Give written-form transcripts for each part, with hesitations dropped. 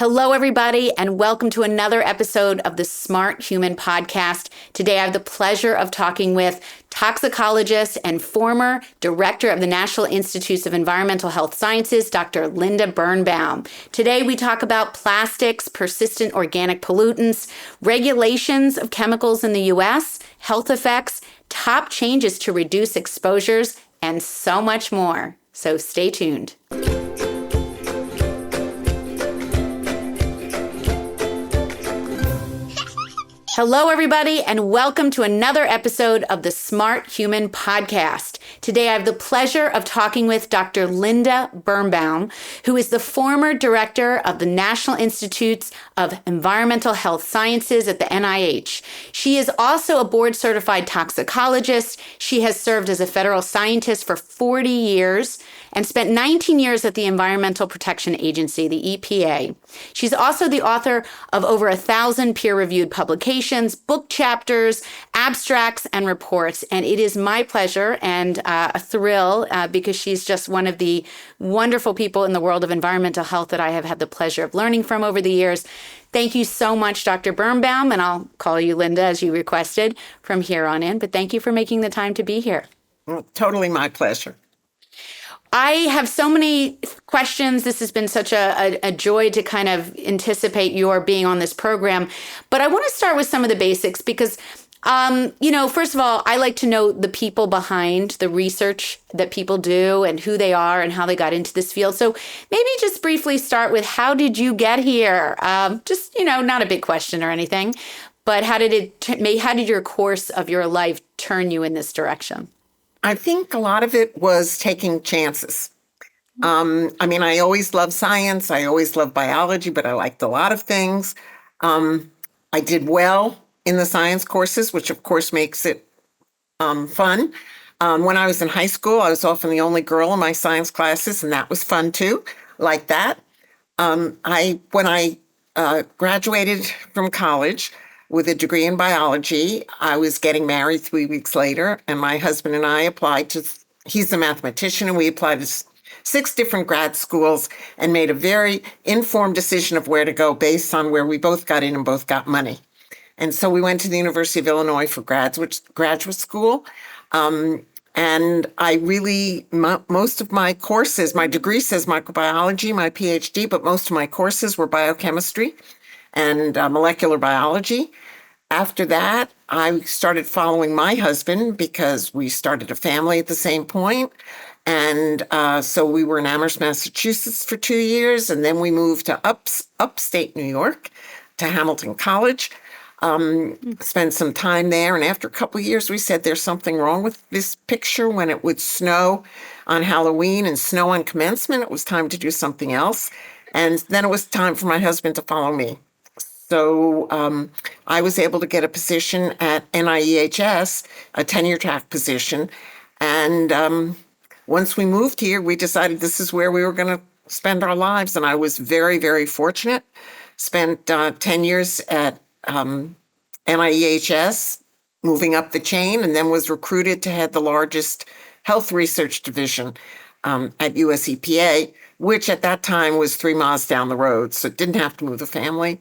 Hello, everybody, and welcome to another episode of the Smart Human Podcast. Today, I have the pleasure of talking with toxicologist and former director of the National Institutes of Environmental Health Sciences, Dr. Linda Birnbaum. Today, we talk about plastics, persistent organic pollutants, regulations of chemicals in the U.S., health effects, top changes to reduce exposures, and so much more. So stay tuned. Hello, everybody, and welcome to another episode of the Smart Human Podcast. Today, I have the pleasure of talking with Dr. Linda Birnbaum, who is the former director of the National Institutes of Environmental Health Sciences at the NIH. She is also a board-certified toxicologist. She has served as a federal scientist for 40 years and spent 19 years at the Environmental Protection Agency, the EPA. She's also the author of over 1,000 peer-reviewed publications, book chapters, abstracts, and reports. And it is my pleasure and a thrill because she's just one of the wonderful people in the world of environmental health that I have had the pleasure of learning from over the years. Thank you so much, Dr. Birnbaum, and I'll call you Linda as you requested from here on in. But thank you for making the time to be here. Well, totally my pleasure. I have so many questions. This has been such a joy to kind of anticipate your being on this program. But I want to start with some of the basics because, first of all, I like to know the people behind the research that people do and who they are and how they got into this field. So maybe just briefly start with how did you get here? Not a big question or anything, but how did your course of your life turn you in this direction? I think a lot of it was taking chances. I always loved science. I always loved biology, but I liked a lot of things. I did well in the science courses, which of course makes it fun. When I was in high school, I was often the only girl in my science classes, and that was fun too, like that. When I graduated from college, with a degree in biology, I was getting married 3 weeks later, and my husband and I he's a mathematician, and we applied to 6 different grad schools and made a very informed decision of where to go based on where we both got in and both got money. And so we went to the University of Illinois for graduate school. And I really, most of my courses, my degree says microbiology, my Ph.D., but most of my courses were biochemistry and molecular biology. After that, I started following my husband because we started a family at the same point. And so we were in Amherst, Massachusetts for 2 years. And then we moved to upstate New York to Hamilton College, spent some time there. And after a couple of years, we said there's something wrong with this picture. When it would snow on Halloween and snow on commencement, it was time to do something else. And then it was time for my husband to follow me. So I was able to get a position at NIEHS, a tenure track position. And once we moved here, we decided this is where we were going to spend our lives. And I was very, very fortunate. Spent 10 years at NIEHS, moving up the chain, and then was recruited to head the largest health research division at US EPA, which at that time was 3 miles down the road. So it didn't have to move the family.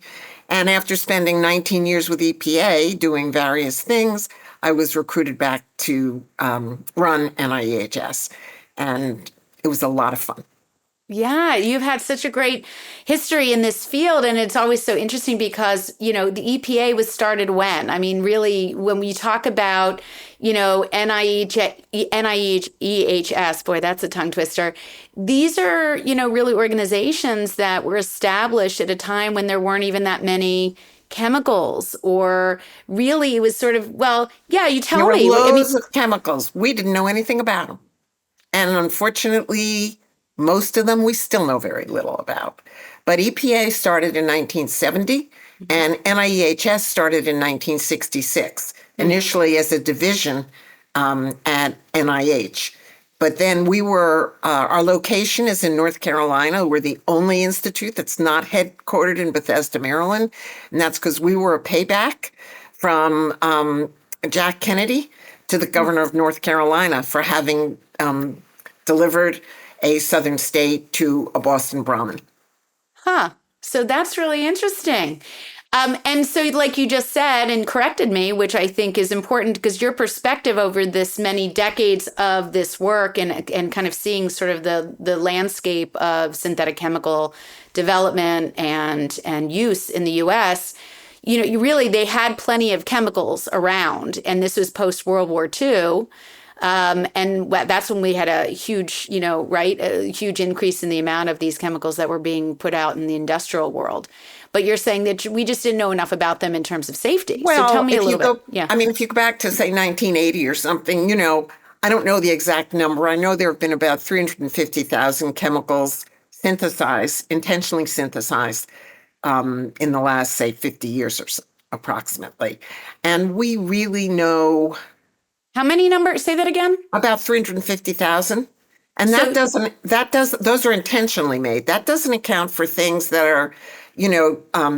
And after spending 19 years with EPA doing various things, I was recruited back to run NIEHS. And it was a lot of fun. Yeah, you've had such a great history in this field. And it's always so interesting because, the EPA was started when? I mean, really, when we talk about, NIEHS, boy, that's a tongue twister. These are, really organizations that were established at a time when there weren't even that many chemicals, or really it was sort of, you tell me. There were loads of chemicals. We didn't know anything about them. And unfortunately, most of them we still know very little about. But EPA started in 1970 and NIEHS started in 1966, initially as a division at NIH. But then our location is in North Carolina. We're the only institute that's not headquartered in Bethesda, Maryland. And that's because we were a payback from Jack Kennedy to the governor of North Carolina for having delivered a southern state to a Boston Brahmin. Huh. So that's really interesting. And so, like you just said and corrected me, which I think is important because your perspective over this many decades of this work and kind of seeing sort of the landscape of synthetic chemical development and use in the U.S. You really they had plenty of chemicals around, and this was post World War II. And that's when we had a huge, a huge increase in the amount of these chemicals that were being put out in the industrial world. But you're saying that we just didn't know enough about them in terms of safety. Well, so tell me a little bit. Yeah. I mean, if you go back to, say, 1980 or something, I don't know the exact number. I know there have been about 350,000 chemicals intentionally synthesized in the last, say, 50 years or so, approximately. And we really know... How many numbers? Say that again. About 350,000. And those are intentionally made. That doesn't account for things that are,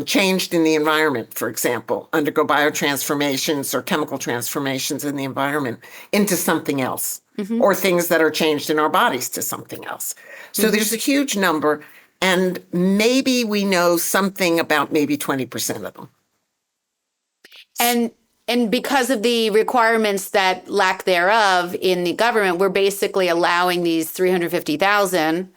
changed in the environment, for example, undergo biotransformations or chemical transformations in the environment into something else, or things that are changed in our bodies to something else. So there's a huge number, and maybe we know something about maybe 20% of them. And because of the requirements that lack thereof in the government, we're basically allowing these 350,000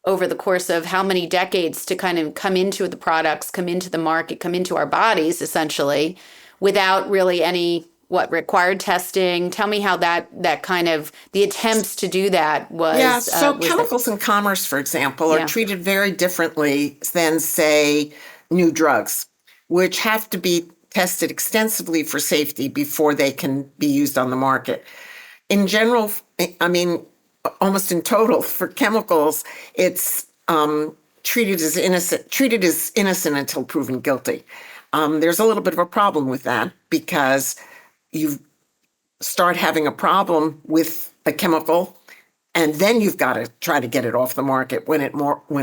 over the course of how many decades to kind of come into the products, come into the market, come into our bodies, essentially, without really any, required testing. Tell me how that kind of, the attempts to do that was. Yeah, so chemicals in commerce, for example, are treated very differently than, say, new drugs, which have to be tested extensively for safety before they can be used on the market. In general, I mean, almost in total, for chemicals, it's treated as innocent until proven guilty. There's a little bit of a problem with that because you start having a problem with a chemical, and then you've got to try to get it off the market when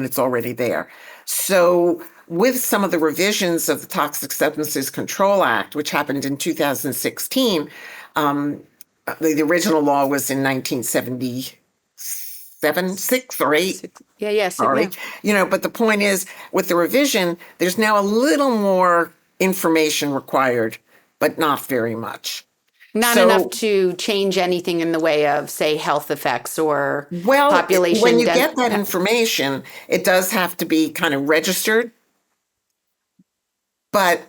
it's already there. So with some of the revisions of the Toxic Substances Control Act, which happened in 2016, the original law was in 1977, 6 or 8. Sorry. Yeah. But the point is, with the revision, there's now a little more information required, but not very much. Not enough to change anything in the way of, say, health effects or population. When you get that information, it does have to be kind of registered. But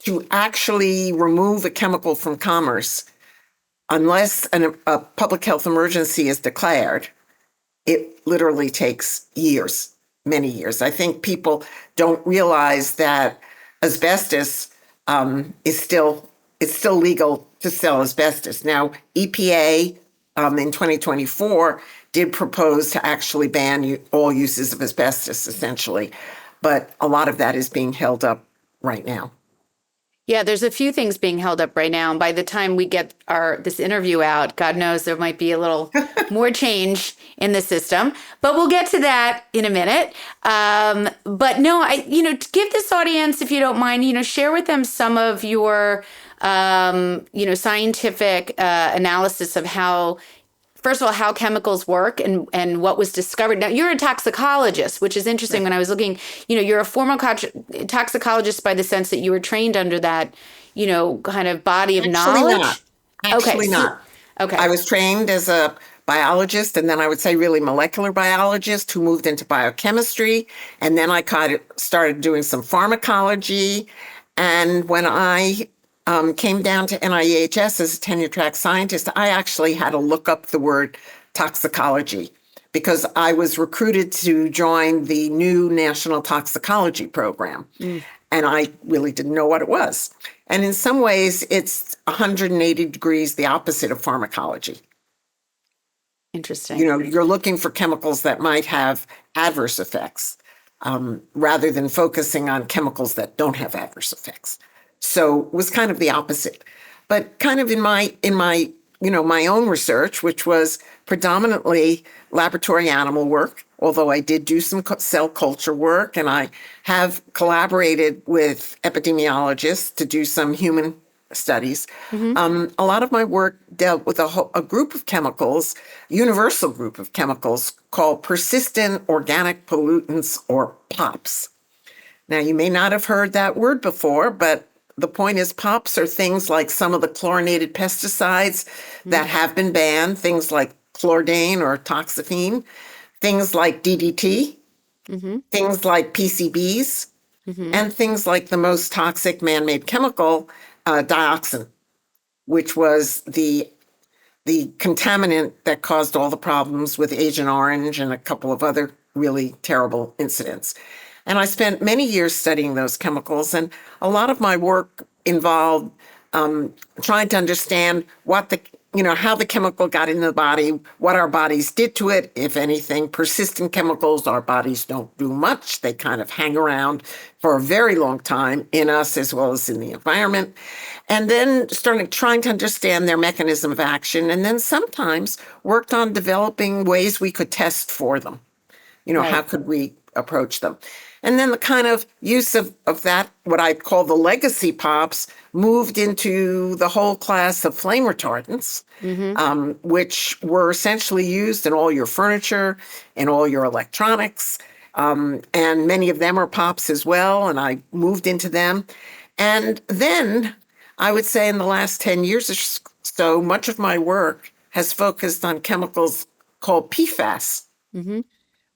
to actually remove a chemical from commerce, unless a public health emergency is declared, it literally takes years, many years. I think people don't realize that asbestos it's still legal to sell asbestos. Now, EPA in 2024 did propose to actually ban all uses of asbestos, essentially. But a lot of that is being held up right now. Yeah, there's a few things being held up right now. And by the time we get this interview out, God knows there might be a little more change in the system. But we'll get to that in a minute. But no, to give this audience, if you don't mind, share with them some of your, scientific analysis of how, first of all, how chemicals work and what was discovered. Now, you're a toxicologist, which is interesting. When I was looking, you're a former toxicologist by the sense that you were trained under that, kind of body of knowledge. Actually not. Okay. I was trained as a biologist, and then I would say really molecular biologist who moved into biochemistry. And then I started doing some pharmacology. And when I came down to NIEHS as a tenure-track scientist, I actually had to look up the word toxicology because I was recruited to join the new National Toxicology Program. And I really didn't know what it was. And in some ways, it's 180 degrees the opposite of pharmacology. Interesting. You're looking for chemicals that might have adverse effects rather than focusing on chemicals that don't have adverse effects. So it was kind of the opposite. But kind of in my own research, which was predominantly laboratory animal work, although I did do some cell culture work, and I have collaborated with epidemiologists to do some human studies. A lot of my work dealt with a group of chemicals, universal group of chemicals called persistent organic pollutants, or POPs. Now, you may not have heard that word before, but the point is POPs are things like some of the chlorinated pesticides that have been banned, things like chlordane or toxaphene, things like DDT, things like PCBs, and things like the most toxic man-made chemical, dioxin, which was the contaminant that caused all the problems with Agent Orange and a couple of other really terrible incidents. And I spent many years studying those chemicals, and a lot of my work involved trying to understand how the chemical got into the body, what our bodies did to it, if anything. Persistent chemicals, our bodies don't do much. They kind of hang around for a very long time in us as well as in the environment. And then started trying to understand their mechanism of action, and then sometimes worked on developing ways we could test for them. How could we approach them? And then the kind of use of that, what I call the legacy POPs, moved into the whole class of flame retardants, which were essentially used in all your furniture and all your electronics. And many of them are POPs as well, and I moved into them. And then I would say in the last 10 years or so, much of my work has focused on chemicals called PFAS,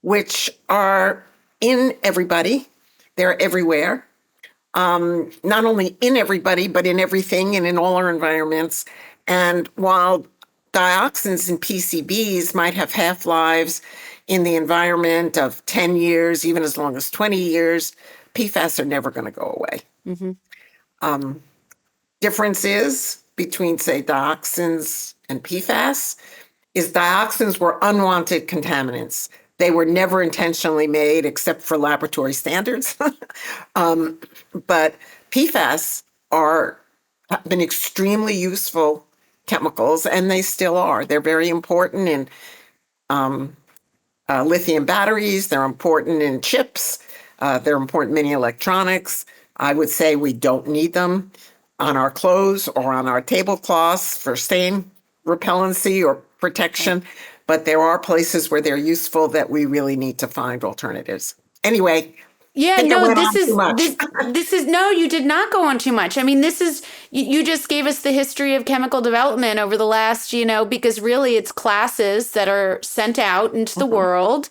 which are in everybody. They're everywhere. Not only in everybody, but in everything and in all our environments. And while dioxins and PCBs might have half-lives in the environment of 10 years, even as long as 20 years, PFAS are never going to go away. Differences between, say, dioxins and PFAS is dioxins were unwanted contaminants. They were never intentionally made except for laboratory standards. But PFAS have been extremely useful chemicals, and they still are. They're very important in lithium batteries. They're important in chips. They're important in many electronics. I would say we don't need them on our clothes or on our tablecloths for stain repellency or protection. But there are places where they're useful that we really need to find alternatives. Anyway. Yeah, no, this is no, you did not go on too much. I mean, you just gave us the history of chemical development over the last, because really it's classes that are sent out into the world,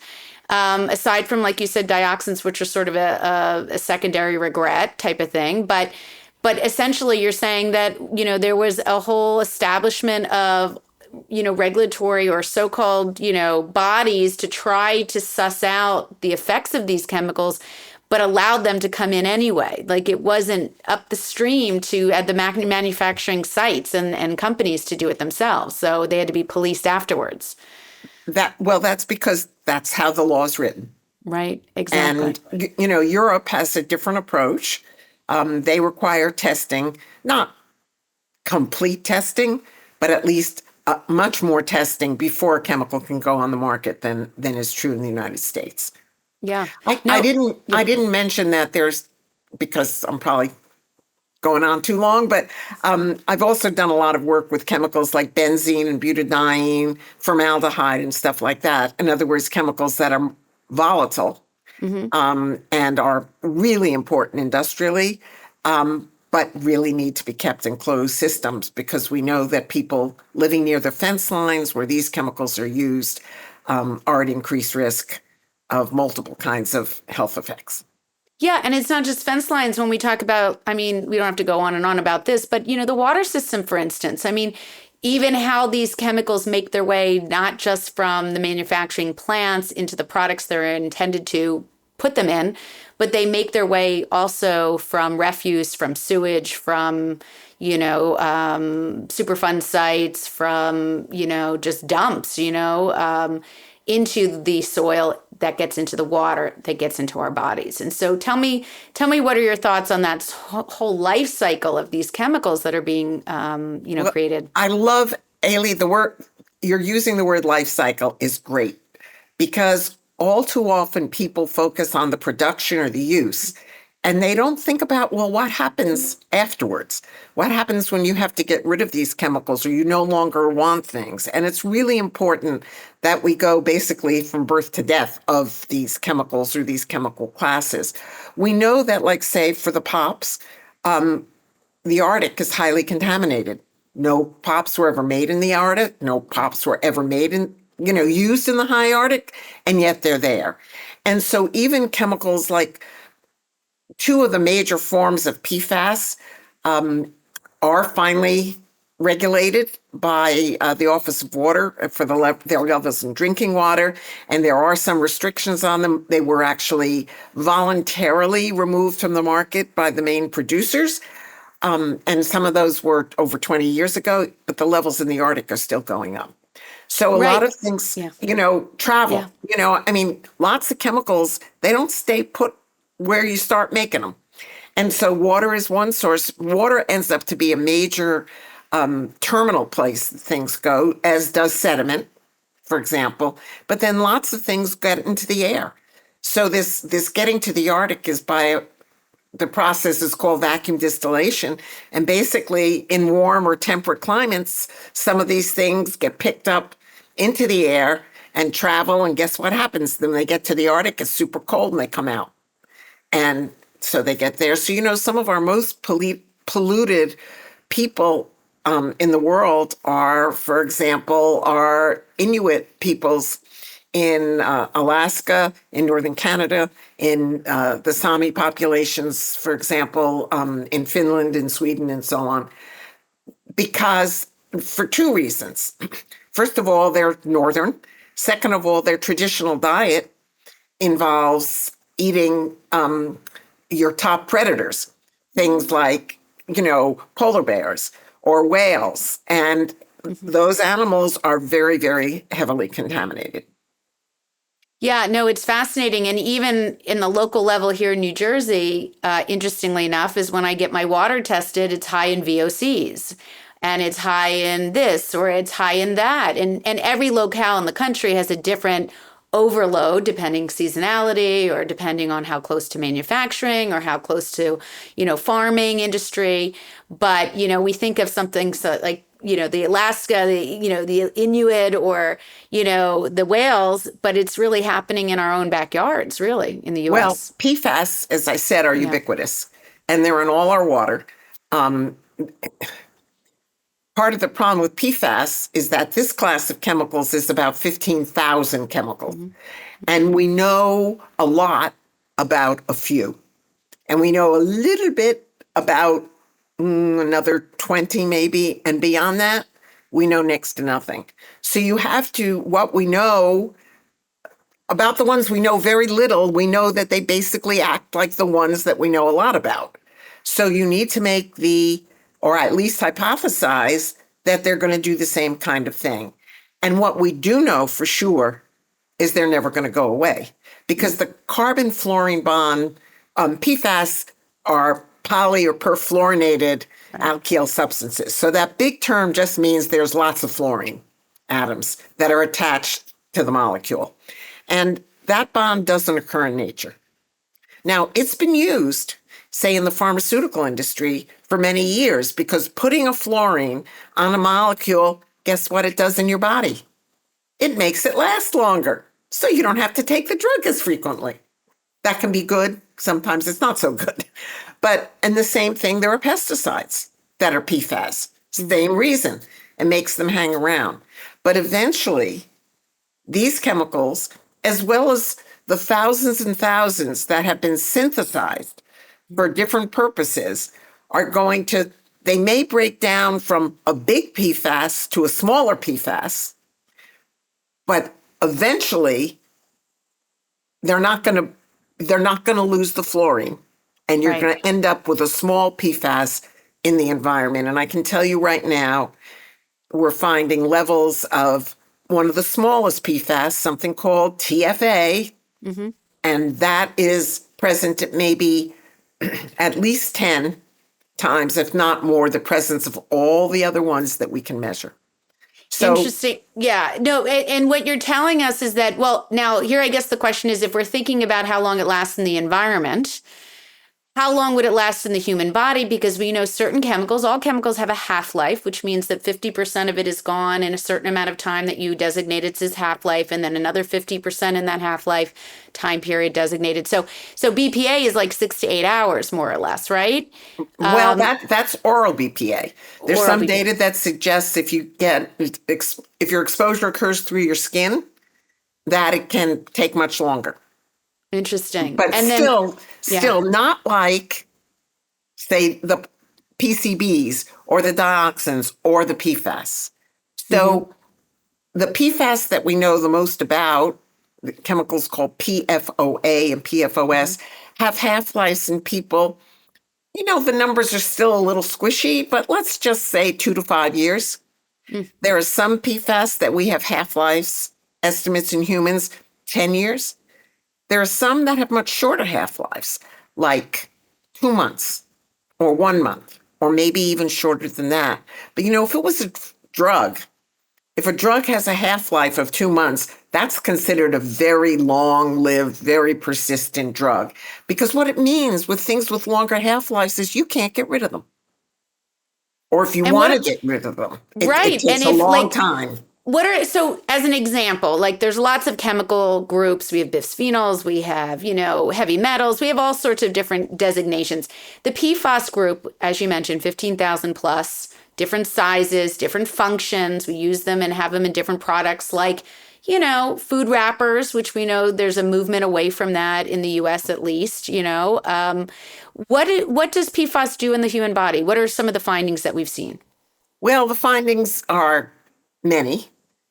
aside from, like you said, dioxins, which are sort of a secondary regret type of thing. But essentially you're saying that, there was a whole establishment of regulatory or so-called, bodies to try to suss out the effects of these chemicals, but allowed them to come in anyway. Like it wasn't up the stream at the manufacturing sites and companies to do it themselves. So they had to be policed afterwards. That's because that's how the law is written. Right, exactly. And, Europe has a different approach. They require testing, not complete testing, but at least much more testing before a chemical can go on the market than is true in the United States. Yeah. I didn't mention that because I'm probably going on too long, but I've also done a lot of work with chemicals like benzene and butadiene, formaldehyde and stuff like that. In other words, chemicals that are volatile and are really important industrially, but really need to be kept in closed systems because we know that people living near the fence lines where these chemicals are used are at increased risk of multiple kinds of health effects. Yeah, and it's not just fence lines when we talk about, we don't have to go on and on about this, but, the water system, for instance. Even how these chemicals make their way, not just from the manufacturing plants into the products they're intended to put them in, but they make their way also from refuse, from sewage, from, Superfund sites, from, just dumps, into the soil that gets into the water, that gets into our bodies. And so tell me what are your thoughts on that whole life cycle of these chemicals that are being, created? I love, Ailey, the word, you're using the word life cycle is great because all too often people focus on the production or the use And they don't think about, well, what happens afterwards? What happens when you have to get rid of these chemicals or you no longer want things? And it's really important that we go basically from birth to death of these chemicals or these chemical classes. We know that, like, say, for the pops, the Arctic is highly contaminated. No pops were ever made in the Arctic. No pops were ever made in, used in the high Arctic, and yet they're there. And so even chemicals like two of the major forms of PFAS are finally regulated by the Office of Water for their levels in drinking water, and there are some restrictions on them. They were actually voluntarily removed from the market by the main producers, and some of those were over 20 years ago, but the levels in the Arctic are still going up. So a lot of things, travel, lots of chemicals, they don't stay put where you start making them. And so water is one source. Water ends up to be a major terminal place things go, as does sediment, for example. But then lots of things get into the air. So this getting to the Arctic is the process is called vacuum distillation. And basically in warm or temperate climates, some of these things get picked up into the air and travel. And guess what happens? Then they get to the Arctic, it's super cold and they come out. And so they get there. So, some of our most polluted people in the world are, for example, are Inuit peoples in Alaska, in northern Canada, in the Sami populations, for example, in Finland and Sweden and so on. Because for two reasons. First of all, they're northern. Second of all, their traditional diet involves eating your top predators, things like, polar bears or whales. And those animals are very, very heavily contaminated. Yeah, no, it's fascinating. And even in the local level here in New Jersey, interestingly enough, is when I get my water tested, it's high in VOCs. And it's high in this or it's high in that. And every locale in the country has a different overload depending seasonality or depending on how close to manufacturing or how close to, farming industry. But, we think of something like, the Alaska, the Inuit or, the whales, but it's really happening in our own backyards, really, in the U.S. Well, PFAS, as I said, are ubiquitous and they're in all our water. Part of the problem with PFAS is that this class of chemicals is about 15,000 chemicals. Mm-hmm. And we know a lot about a few. And we know a little bit about another 20 maybe. And beyond that, we know next to nothing. So what we know about the ones we know very little, we know that they basically act like the ones that we know a lot about. So you need to make or at least hypothesize that they're going to do the same kind of thing. And what we do know for sure is they're never going to go away because the carbon-fluorine bond, PFAS are poly or perfluorinated alkyl substances. So that big term just means there's lots of fluorine atoms that are attached to the molecule. And that bond doesn't occur in nature. Now, it's been used, say, in the pharmaceutical industry for many years, because putting a fluorine on a molecule, guess what it does in your body? It makes it last longer, so you don't have to take the drug as frequently. That can be good. Sometimes it's not so good. And the same thing, there are pesticides that are PFAS. Same reason. It makes them hang around. But eventually, these chemicals, as well as the thousands and thousands that have been synthesized for different purposes, they may break down from a big PFAS to a smaller PFAS, but eventually they're not going to lose the fluorine, and you're going to end up with a small PFAS in the environment. And I can tell you right now, we're finding levels of one of the smallest PFAS, something called TFA, and that is present at maybe at least 10 times, if not more, the presence of all the other ones that we can measure. So, interesting. Yeah. No, and what you're telling us is that, well, now here I guess the question is, if we're thinking about how long it lasts in the environment, How long would it last in the human body? Because we know certain chemicals, all chemicals have a half-life, which means that 50% of it is gone in a certain amount of time that you designated as half-life, and then another 50% in that half-life time period designated. So BPA is like 6 to 8 hours, more or less, right? Well, that's oral BPA. There's Oral some BPA. data that suggests if your exposure occurs through your skin, that it can take much longer. Interesting. But And then, still not like, say, the PCBs or the dioxins or the PFAS. So the PFAS that we know the most about, the chemicals called PFOA and PFOS, have half-lives in people. The numbers are still a little squishy, but let's just say 2 to 5 years. There are some PFAS that we have half-lives estimates in humans 10 years. There are some that have much shorter half-lives, like 2 months or 1 month, or maybe even shorter than that. But if it was a drug, if a drug has a half-life of 2 months, that's considered a very long-lived, very persistent drug. Because what it means with things with longer half-lives is you can't get rid of them. Or if you want to get rid of them, it takes a long time. So as an example, like there's lots of chemical groups. We have bisphenols, we have, heavy metals, we have all sorts of different designations. The PFAS group, as you mentioned, 15,000 plus, different sizes, different functions. We use them and have them in different products like, food wrappers, which we know there's a movement away from that in the US at least, What does PFAS do in the human body? What are some of the findings that we've seen? Well, the findings are many.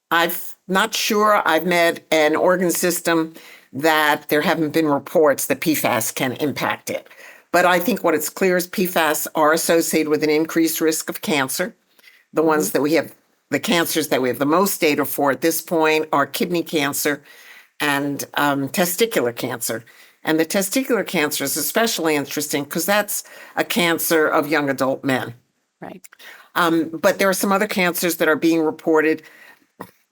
I'm not sure I've met an organ system that there haven't been reports that PFAS can impact it. But I think what it's clear is PFAS are associated with an increased risk of cancer. The ones that we have, the cancers that we have the most data for at this point are kidney cancer and testicular cancer. And the testicular cancer is especially interesting because that's a cancer of young adult men. Right. But there are some other cancers that are being reported.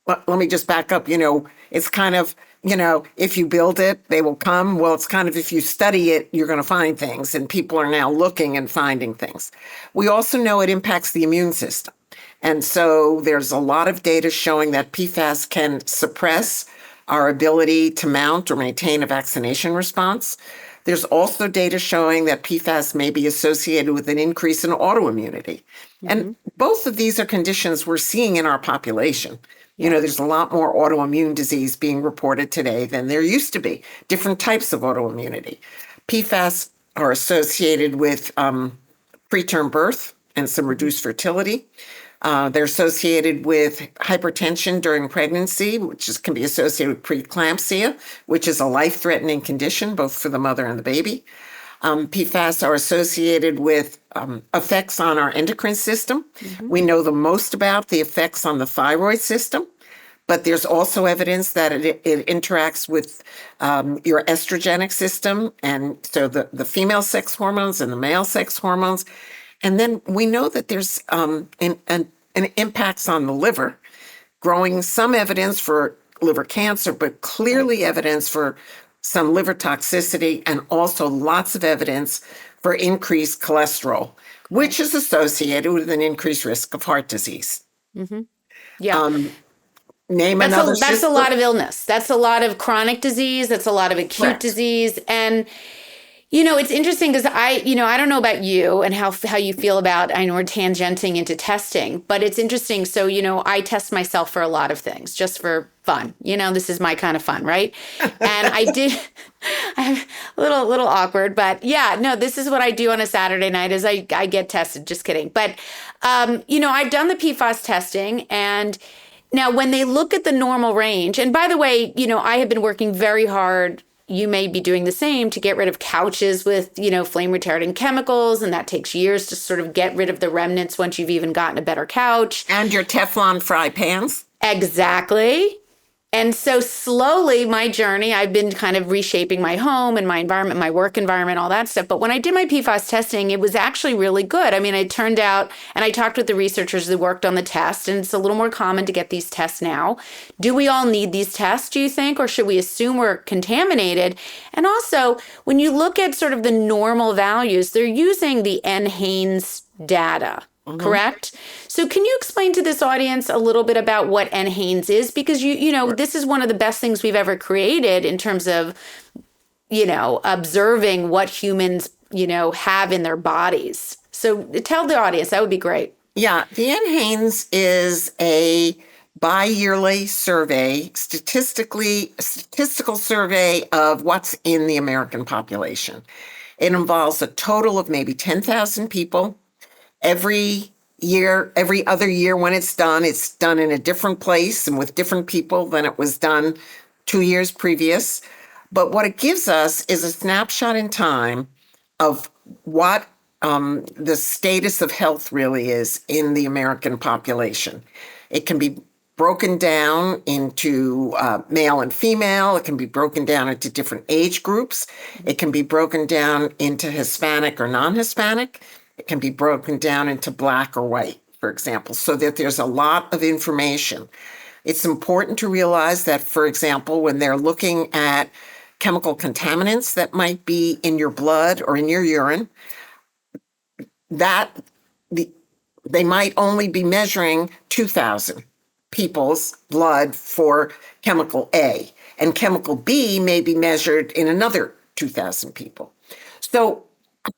Let me just back up. It's kind of, if you build it, they will come. Well, it's kind of if you study it, you're going to find things. And people are now looking and finding things. We also know it impacts the immune system. And so there's a lot of data showing that PFAS can suppress our ability to mount or maintain a vaccination response. There's also data showing that PFAS may be associated with an increase in autoimmunity. And both of these are conditions we're seeing in our population. There's a lot more autoimmune disease being reported today than there used to be, different types of autoimmunity. PFAS are associated with preterm birth and some reduced fertility. They're associated with hypertension during pregnancy, which can be associated with preeclampsia, which is a life-threatening condition, both for the mother and the baby. PFAS are associated with effects on our endocrine system. We know the most about the effects on the thyroid system, but there's also evidence that it interacts with your estrogenic system, and so the female sex hormones and the male sex hormones. And then we know that there's an impacts on the liver, growing some evidence for liver cancer, but clearly evidence for some liver toxicity, and also lots of evidence for increased cholesterol, which is associated with an increased risk of heart disease. Yeah. That's a lot of illness. That's a lot of chronic disease. That's a lot of acute Correct. disease. And it's interesting because I don't know about you and how you feel about, I know we're tangenting into testing, but it's interesting. So, I test myself for a lot of things just for fun. This is my kind of fun, right? And I'm a little awkward, but yeah, no, this is what I do on a Saturday night is I get tested. Just kidding. But, I've done the PFAS testing, and now when they look at the normal range, and by the way, I have been working very hard. You may be doing the same to get rid of couches with, flame retardant chemicals. And that takes years to sort of get rid of the remnants once you've even gotten a better couch. And your Teflon fry pans. Exactly. And so slowly my journey, I've been kind of reshaping my home and my environment, my work environment, all that stuff. But when I did my PFAS testing, it was actually really good. I mean, it turned out, and I talked with the researchers that worked on the test, and it's a little more common to get these tests now. Do we all need these tests, do you think, or should we assume we're contaminated? And also, when you look at sort of the normal values, they're using the NIEHS data. Correct? So can you explain to this audience a little bit about what NIEHS is? Because this is one of the best things we've ever created in terms of, observing what humans, have in their bodies. So tell the audience, that would be great. Yeah, the NIEHS is a bi-yearly survey, statistical survey of what's in the American population. It involves a total of maybe 10,000 people. Every other year when it's done in a different place and with different people than it was done 2 years previous. But what it gives us is a snapshot in time of what the status of health really is in the American population. It can be broken down into male and female. It can be broken down into different age groups. It can be broken down into Hispanic or non-Hispanic. It can be broken down into black or white, for example, so that there's a lot of information. It's important to realize that, for example, when they're looking at chemical contaminants that might be in your blood or in your urine, they might only be measuring 2,000 people's blood for chemical A, and chemical B may be measured in another 2,000 people. So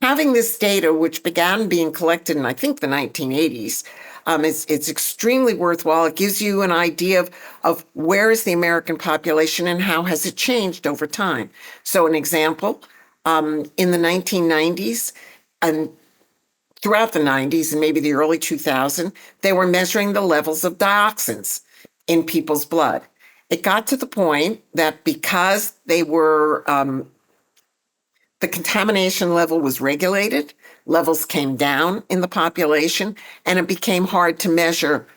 having this data, which began being collected in, I think, the 1980s, it's extremely worthwhile. It gives you an idea of where is the American population and how has it changed over time. So an example, in the 1990s and throughout the 90s and maybe the early 2000s, they were measuring the levels of dioxins in people's blood. It got to the point that because they were the contamination level was regulated, levels came down in the population, and it became hard to measure.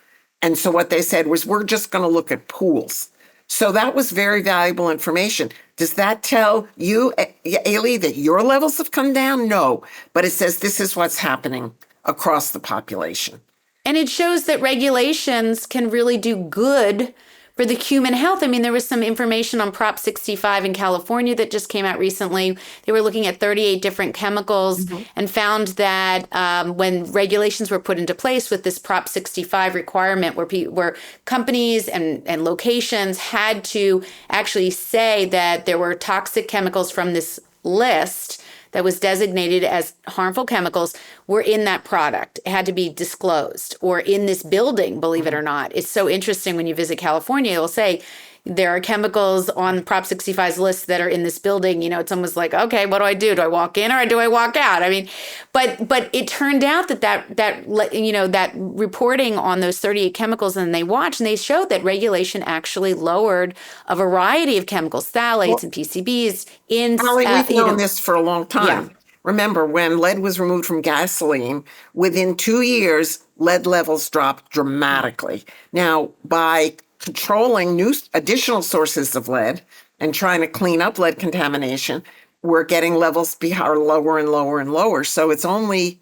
And so what they said was, we're just going to look at pools. So that was very valuable information. Does that tell you, Ailey, that your levels have come down? No, but it says this is what's happening across the population. And it shows that regulations can really do good for the human health. I mean, there was some information on Prop 65 in California that just came out recently. They were looking at 38 different chemicals and found that when regulations were put into place with this Prop 65 requirement, where companies and locations had to actually say that there were toxic chemicals from this list that was designated as harmful chemicals were in that product. It had to be disclosed, or in this building, believe it or not. It's so interesting when you visit California, it'll say there are chemicals on Prop 65's list that are in this building. It's almost like, okay, what do I do? Do I walk in or do I walk out? I mean, but it turned out that reporting on those 38 chemicals, and they watched and they showed that regulation actually lowered a variety of chemicals, phthalates and PCBs in. Allie, we've known this for a long time. Yeah. Remember, when lead was removed from gasoline, within 2 years, lead levels dropped dramatically. Now, by controlling new additional sources of lead and trying to clean up lead contamination, we're getting levels are lower and lower and lower. So it's only,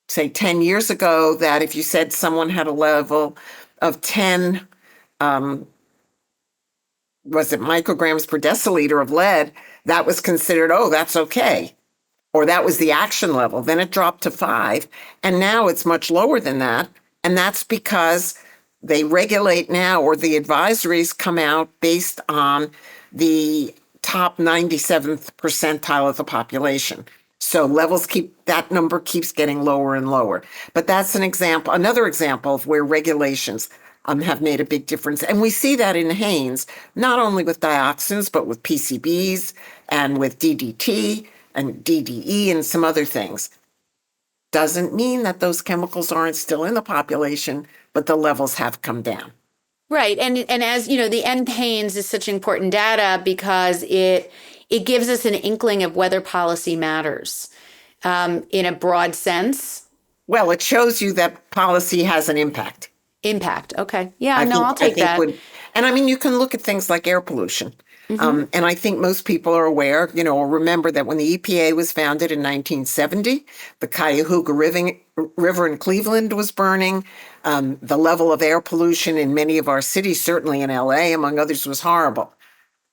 say, 10 years ago that if you said someone had a level of 10, micrograms per deciliter of lead, that was considered, that's okay. Or that was the action level. Then it dropped to 5. And now it's much lower than that. And that's because they regulate now, or the advisories come out based on the top 97th percentile of the population. So that number keeps getting lower and lower. But that's another example of where regulations have made a big difference. And we see that in NIEHS, not only with dioxins, but with PCBs and with DDT and DDE and some other things. Doesn't mean that those chemicals aren't still in the population, but the levels have come down. Right. And as you know, the NIEHS is such important data because it gives us an inkling of whether policy matters in a broad sense. Well, it shows you that policy has an impact. Impact. Okay. Yeah, I'll take that. And I mean, you can look at things like air pollution. And I think most people are aware, or remember that when the EPA was founded in 1970, the Cuyahoga River in Cleveland was burning. The level of air pollution in many of our cities, certainly in LA, among others, was horrible.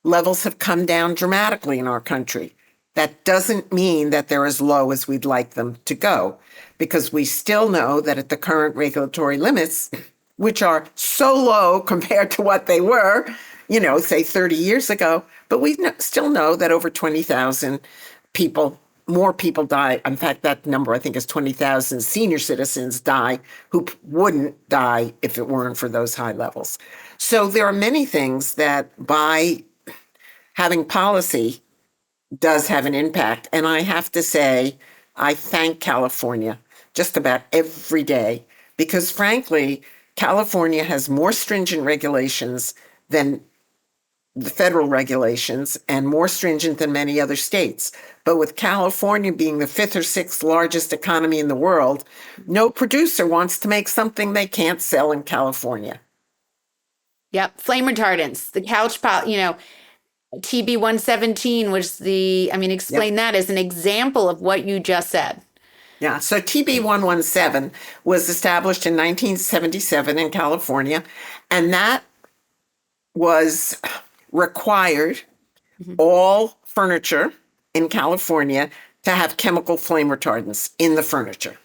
Levels have come down dramatically in our country. That doesn't mean that they're as low as we'd like them to go, because we still know that at the current regulatory limits, which are so low compared to what they were, say 30 years ago, but we still know that over 20,000 people, more people die. In fact, that number I think is 20,000 senior citizens die who wouldn't die if it weren't for those high levels. So there are many things that by having policy does have an impact. And I have to say, I thank California just about every day, because frankly, California has more stringent regulations than the federal regulations and more stringent than many other states. But with California being the fifth or sixth largest economy in the world, no producer wants to make something they can't sell in California. Yep. Flame retardants, the couch pile, TB 117 was explain that as an example of what you just said. Yeah, so TB 117 was established in 1977 in California, and that was required all furniture in California to have chemical flame retardants in the furniture.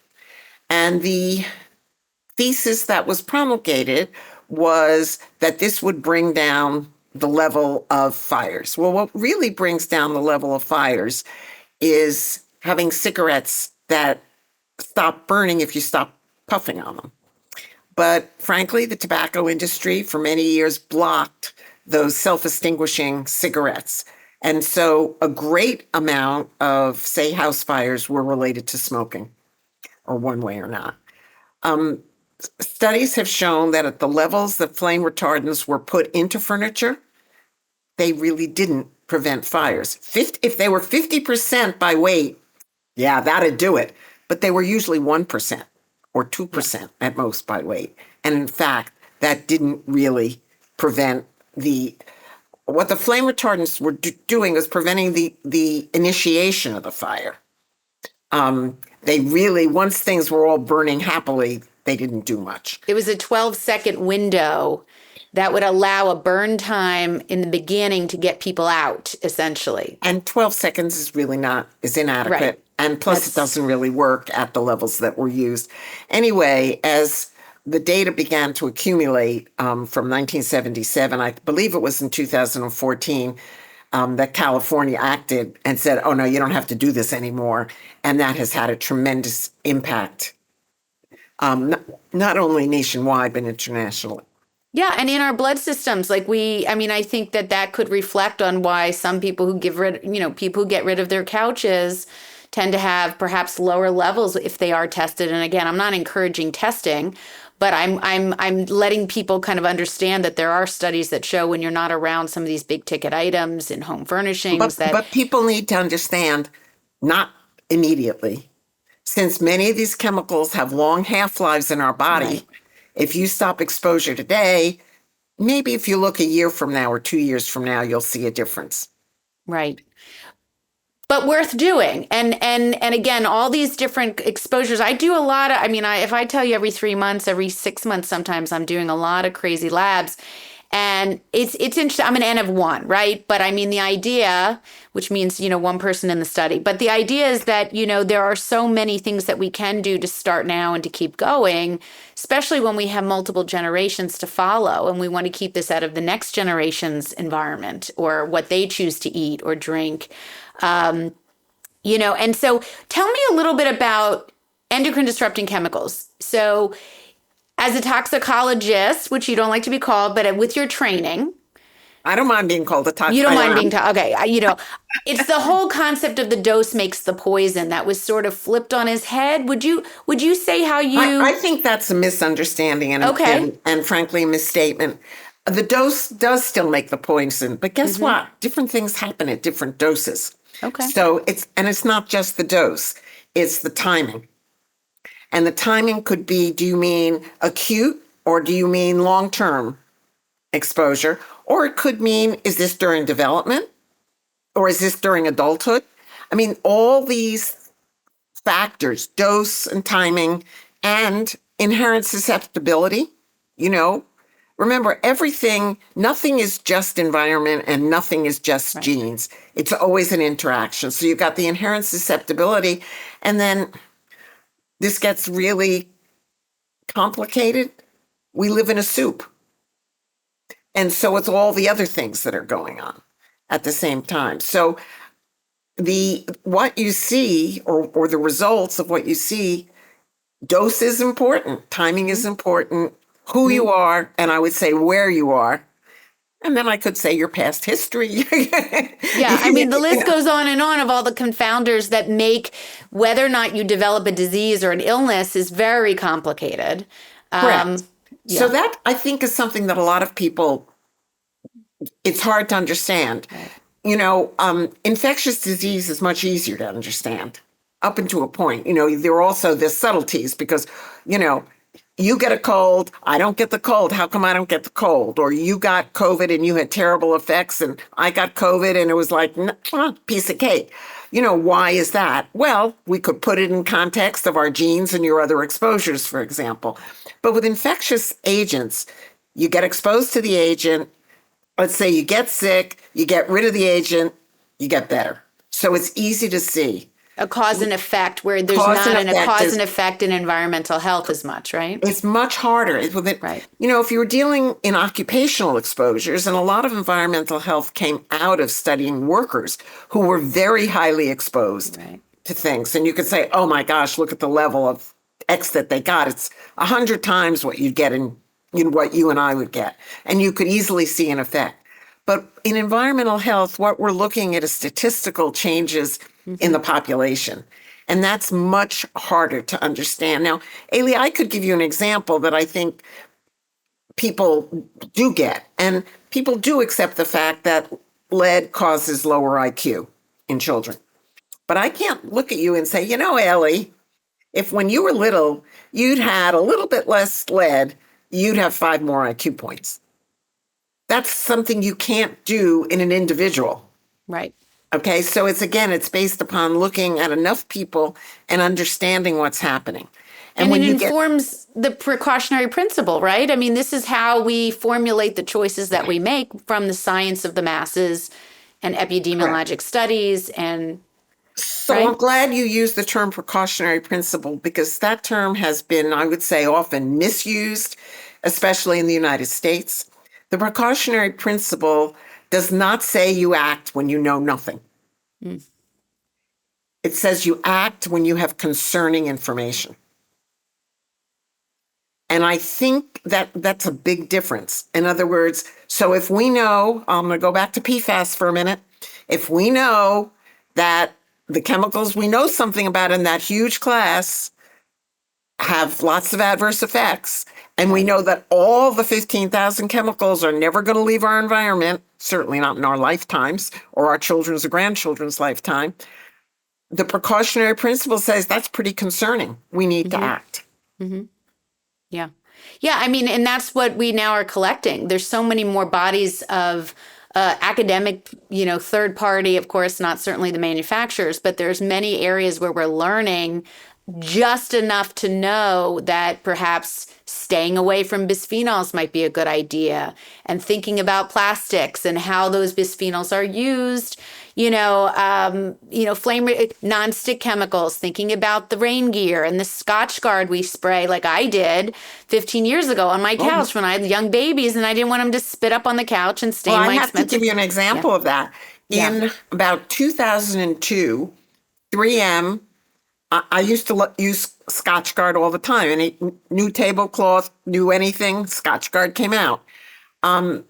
And the thesis that was promulgated was that this would bring down the level of fires. Well, what really brings down the level of fires is having cigarettes that stop burning if you stop puffing on them. But frankly, the tobacco industry for many years blocked those self-extinguishing cigarettes. And so a great amount of, say, house fires were related to smoking, or one way or not. Studies have shown that at the levels that flame retardants were put into furniture, they really didn't prevent fires. If they were 50% by weight, yeah, that'd do it. But they were usually 1% or 2% at most by weight. And in fact, that didn't really prevent what the flame retardants were doing was preventing the initiation of the fire. They really, once things were all burning happily, they didn't do much. It was a 12-second window that would allow a burn time in the beginning to get people out, essentially. And 12 seconds is inadequate. Right. And plus, it doesn't really work at the levels that were used. Anyway, as the data began to accumulate from 1977, I believe it was in 2014, that California acted and said, oh, no, you don't have to do this anymore. And that has had a tremendous impact, not only nationwide, but internationally. Yeah, and in our blood systems, I think that could reflect on why some people who people who get rid of their couches tend to have perhaps lower levels if they are tested. And again, I'm not encouraging testing, but I'm letting people kind of understand that there are studies that show when you're not around some of these big ticket items in home furnishings. But people need to understand, not immediately, since many of these chemicals have long half-lives in our body. Right. If you stop exposure today, maybe if you look a year from now or 2 years from now, you'll see a difference. Right. But worth doing. And again, all these different exposures. I do a lot of, if I tell you every 3 months, every 6 months, sometimes I'm doing a lot of crazy labs. And it's interesting. I'm an N of 1, right? But the idea, which means, one person in the study. But the idea is that, there are so many things that we can do to start now and to keep going, especially when we have multiple generations to follow. And we want to keep this out of the next generation's environment or what they choose to eat or drink. And so tell me a little bit about endocrine disrupting chemicals. So as a toxicologist, which you don't like to be called, but with your training. I don't mind being called a toxicologist. You don't mind being okay. It's the whole concept of the dose makes the poison that was sort of flipped on his head. Would you say how you? I think that's a misunderstanding and frankly a misstatement. The dose does still make the poison, but guess what? Different things happen at different doses. Okay. So it's not just the dose, it's the timing. And the timing could be, do you mean acute or do you mean long-term exposure, or it could mean, is this during development? Or is this during adulthood? I mean, all these factors, dose and timing, and inherent susceptibility, you know, remember nothing is just environment and nothing is just genes. It's always an interaction. So you've got the inherent susceptibility, and then this gets really complicated. We live in a soup. And so it's all the other things that are going on at the same time. So what you see or the results of what you see, dose is important, timing is important, who you are, and I would say where you are. And then I could say your past history. Yeah, I mean, the list goes on and on of all the confounders that make whether or not you develop a disease or an illness is very complicated. Correct. So that, I think, is something that a lot of people, it's hard to understand. Right. You know, infectious disease is much easier to understand up until a point. You know, there are also the subtleties because, you know, you get a cold, I don't get the cold. How come I don't get the cold? Or you got COVID and you had terrible effects and I got COVID and it was like, piece of cake. You know, why is that? Well, we could put it in context of our genes and your other exposures, for example. But with infectious agents, you get exposed to the agent. Let's say you get sick, you get rid of the agent, you get better. So it's easy to see. A cause and effect where there's not a cause and effect in environmental health as much, right? It's much harder. Right. You know, if you were dealing in occupational exposures, and a lot of environmental health came out of studying workers who were very highly exposed to things. And you could say, oh my gosh, look at the level of X that they got. It's 100 times what you'd get in what you and I would get. And you could easily see an effect. But in environmental health, what we're looking at is statistical changes in the population. And that's much harder to understand. Now, Ailey, I could give you an example that I think people do get. And people do accept the fact that lead causes lower IQ in children. But I can't look at you and say, you know, Ailey, if when you were little, you'd had a little bit less lead, you'd have 5 more IQ points. That's something you can't do in an individual. Right. Okay, so it's based upon looking at enough people and understanding what's happening. And when it informs the precautionary principle, right? I mean, this is how we formulate the choices that we make from the science of the masses and epidemiologic studies. And so I'm glad you used the term precautionary principle because that term has been, I would say, often misused, especially in the United States. The precautionary principle does not say you act when you know nothing. It says you act when you have concerning information. And I think that that's a big difference. In other words, so if we know, I'm going to go back to PFAS for a minute. If we know that the chemicals we know something about in that huge class have lots of adverse effects, and we know that all the 15,000 chemicals are never going to leave our environment, certainly not in our lifetimes or our children's or grandchildren's lifetime, the precautionary principle says that's pretty concerning. We need to act. Yeah. Yeah, I mean, and that's what we now are collecting. There's so many more bodies of academic, third party, of course, not certainly the manufacturers, but there's many areas where we're learning just enough to know that perhaps staying away from bisphenols might be a good idea, and thinking about plastics and how those bisphenols are used, flame non-stick chemicals, thinking about the rain gear and the Scotch Guard we spray like I did 15 years ago on my couch when I had young babies and I didn't want them to spit up on the couch and stain my expensive. I have to give you an example of that. In about 2002, 3M, I used to use Scotch Guard all the time. Any new tablecloth, new anything, Scotch Guard came out. And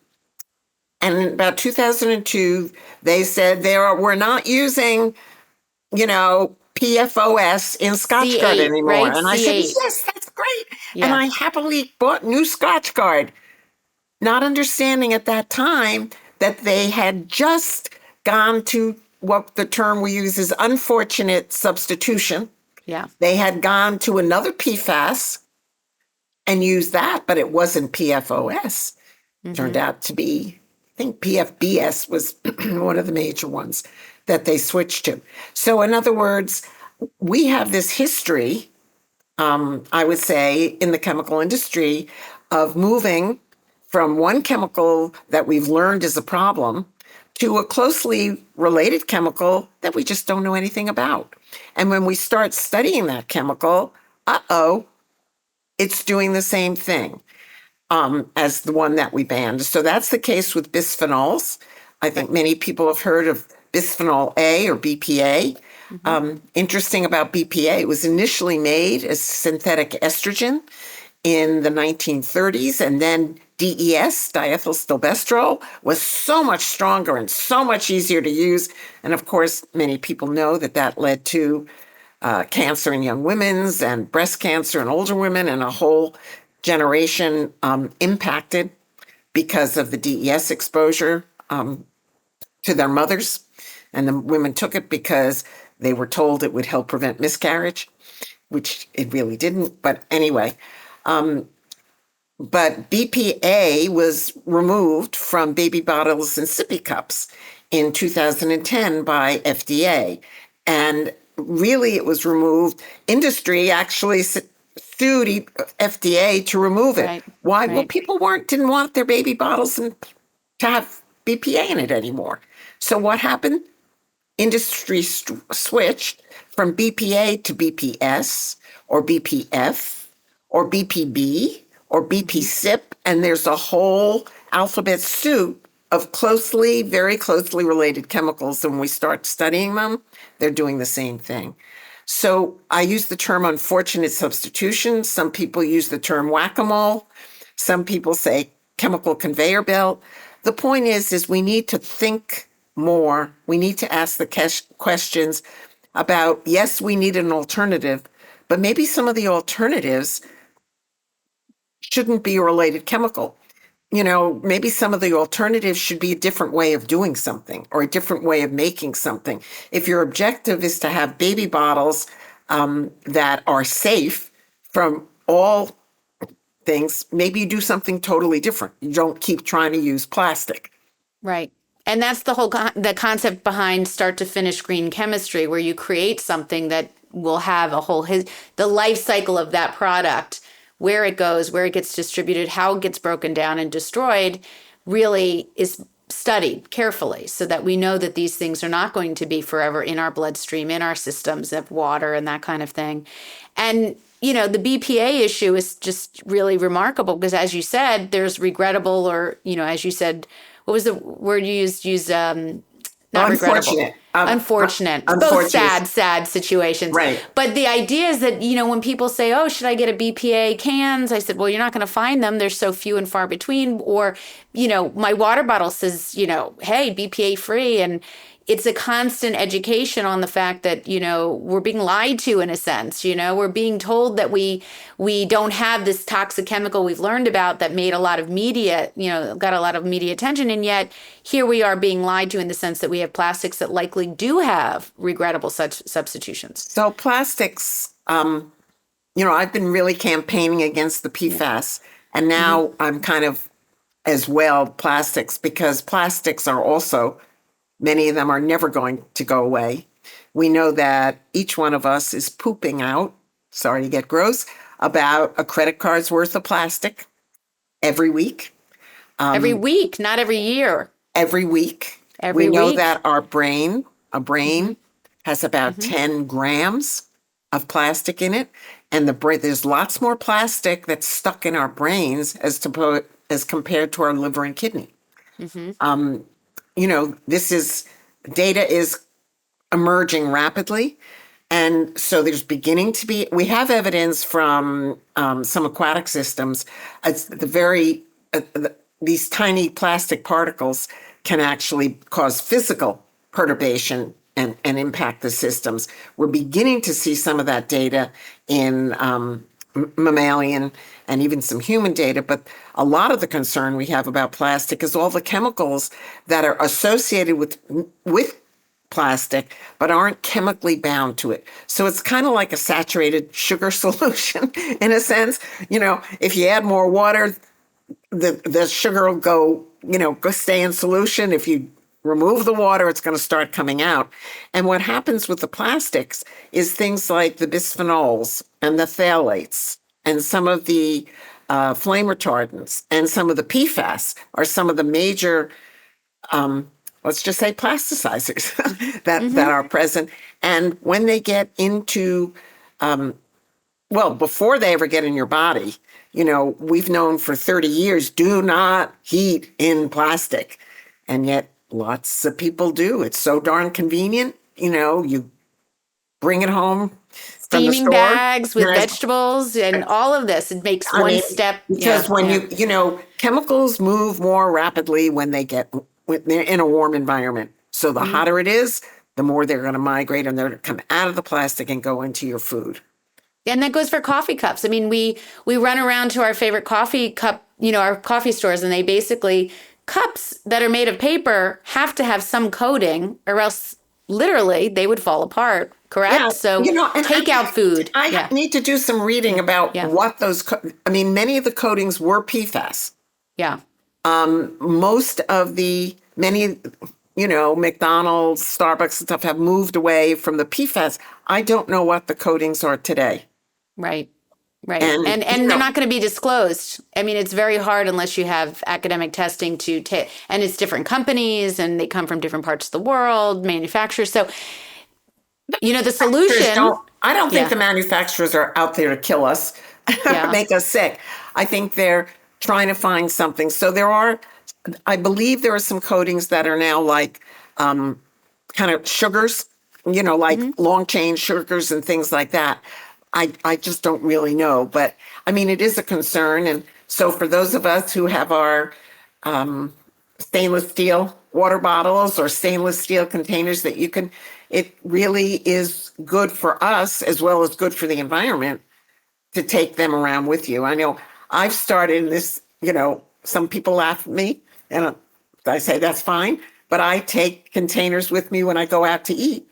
in about 2002, they said we're not using, PFOS in Scotch C8, Guard anymore. Right? And I C8. said, yes, that's great. Yeah. And I happily bought new Scotch Guard, not understanding at that time that they had just gone to what the term we use is unfortunate substitution. Yeah. They had gone to another PFAS and used that, but it wasn't PFOS. turned out to be, I think PFBS was one of the major ones that they switched to. So in other words, we have this history, I would say, in the chemical industry of moving from one chemical that we've learned is a problem to a closely related chemical that we just don't know anything about. And when we start studying that chemical, it's doing the same thing as the one that we banned. So that's the case with bisphenols. I think many people have heard of bisphenol A or BPA. Interesting about BPA, it was initially made as synthetic estrogen in the 1930s, and then DES, diethylstilbestrol, was so much stronger and so much easier to use. And of course, many people know that that led to cancer in young women's and breast cancer in older women, and a whole generation impacted because of the DES exposure to their mothers. And the women took it because they were told it would help prevent miscarriage, which it really didn't. But anyway, but BPA was removed from baby bottles and sippy cups in 2010 by FDA. And really, it was removed. Industry actually sued FDA to remove it. Right. Why? Right. Well, people didn't want their baby bottles to have BPA in it anymore. So what happened? Industry switched from BPA to BPS or BPF or BPB or BPSIP, and there's a whole alphabet soup of very closely related chemicals. And when we start studying them, they're doing the same thing. So I use the term unfortunate substitution. Some people use the term whack-a-mole. Some people say chemical conveyor belt. The point is we need to think more. We need to ask the questions about, yes, we need an alternative, but maybe some of the alternatives shouldn't be a related chemical. Maybe some of the alternatives should be a different way of doing something or a different way of making something. If your objective is to have baby bottles that are safe from all things, maybe you do something totally different. You don't keep trying to use plastic. Right. And that's the whole the concept behind start to finish green chemistry, where you create something that will have the life cycle of that product, where it goes, where it gets distributed, how it gets broken down and destroyed, really is studied carefully so that we know that these things are not going to be forever in our bloodstream, in our systems of water and that kind of thing. And, the BPA issue is just really remarkable because, as you said, there's regrettable or, as you said, what was the word you used? Not regrettable. Unfortunate. Both sad situations. Right. But the idea is that, when people say, oh, should I get a BPA cans? I said, well, you're not going to find them. They're so few and far between. Or, my water bottle says, hey, BPA free. And it's a constant education on the fact that, we're being lied to in a sense. We're being told that we don't have this toxic chemical we've learned about that made a lot of media, got a lot of media attention. And yet here we are being lied to in the sense that we have plastics that likely do have regrettable substitutions. So plastics, I've been really campaigning against the PFAS, and now I'm kind of as well plastics, because plastics are also, many of them are never going to go away. We know that each one of us is pooping out, sorry to get gross, about a credit card's worth of plastic every week. Every week, not every year. Every week. We know that a brain has about 10 grams of plastic in it. And there's lots more plastic that's stuck in our brains as compared to our liver and kidney. Data is emerging rapidly. And so there's beginning to be, we have evidence from some aquatic systems. These tiny plastic particles can actually cause physical perturbation and impact the systems. We're beginning to see some of that data in mammalian and even some human data. But a lot of the concern we have about plastic is all the chemicals that are associated with plastic, but aren't chemically bound to it. So it's kind of like a saturated sugar solution in a sense. If you add more water, the sugar will go stay in solution. If you remove the water, it's going to start coming out. And what happens with the plastics is things like the bisphenols and the phthalates and some of the flame retardants and some of the PFAS are some of the major, let's just say, plasticizers that are present. And when they get into, before they ever get in your body, we've known for 30 years, do not heat in plastic. And yet lots of people do. It's so darn convenient. You bring it home from the Steaming store. bags with vegetables and all of this. It makes one step. Because when chemicals move more rapidly when they're in a warm environment. So the hotter it is, the more they're going to migrate and they're going to come out of the plastic and go into your food. And that goes for coffee cups. I mean, we run around to our favorite coffee cup, our coffee stores, and they basically, cups that are made of paper have to have some coating or else literally they would fall apart. Correct? Yeah, so take out food. I need to do some reading about what those, many of the coatings were PFAS. Yeah. Most of many McDonald's, Starbucks and stuff have moved away from the PFAS. I don't know what the coatings are today. Right. And they're not going to be disclosed. I mean, it's very hard unless you have academic testing and it's different companies and they come from different parts of the world, manufacturers. So, the solution. I don't think the manufacturers are out there to kill us, make us sick. I think they're trying to find something. So I believe there are some coatings that are now like kind of sugars, like long chain sugars and things like that. I just don't really know, but it is a concern. And so for those of us who have our stainless steel water bottles or stainless steel containers it really is good for us as well as good for the environment to take them around with you. I know I've started this, some people laugh at me and I say that's fine, but I take containers with me when I go out to eat.